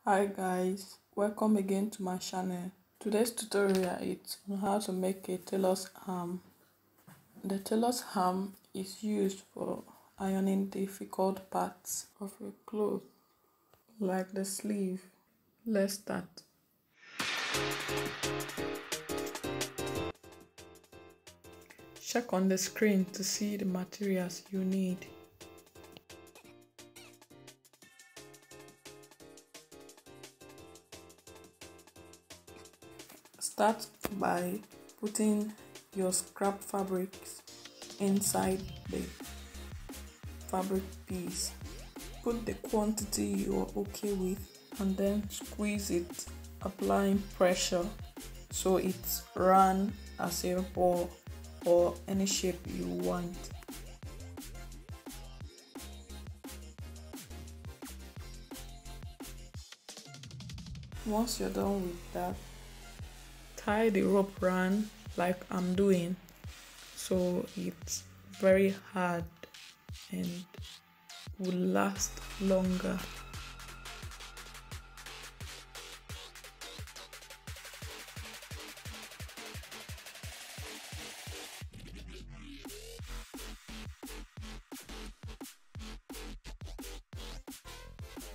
Hi guys, welcome again to my channel. Today's tutorial is on how to make a tailor's arm. The tailor's arm is used for ironing difficult parts of a cloth, like the sleeve. Let's start. Check on the screen to see the materials you need. Start by putting your scrap fabrics inside the fabric piece. Put the quantity you are okay with and then squeeze it, applying pressure so it's run as a ball or any shape you want. Once you're done with that, tie the rope round like I'm doing so it's very hard and will last longer.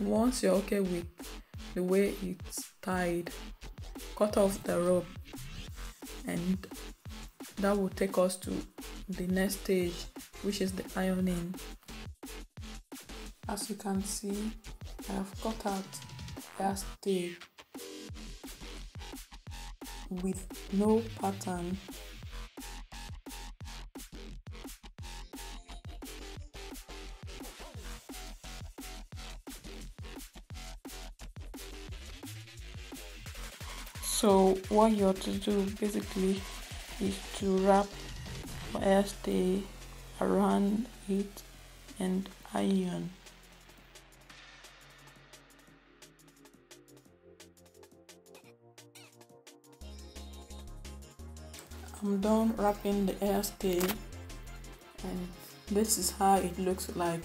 Once you're okay with the way it's tied, cut off the rope, and that will take us to the next stage, which is the ironing. As you can see, I have cut out hairstay with no pattern. So what you have to do basically is to wrap your hairstay around it and iron. I'm done wrapping the hairstay and this is how it looks like.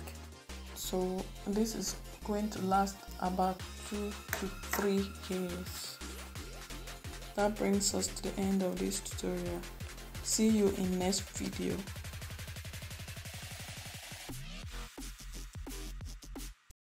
So this is going to last about 2 to 3 years. That brings us to the end of this tutorial. See you in next video.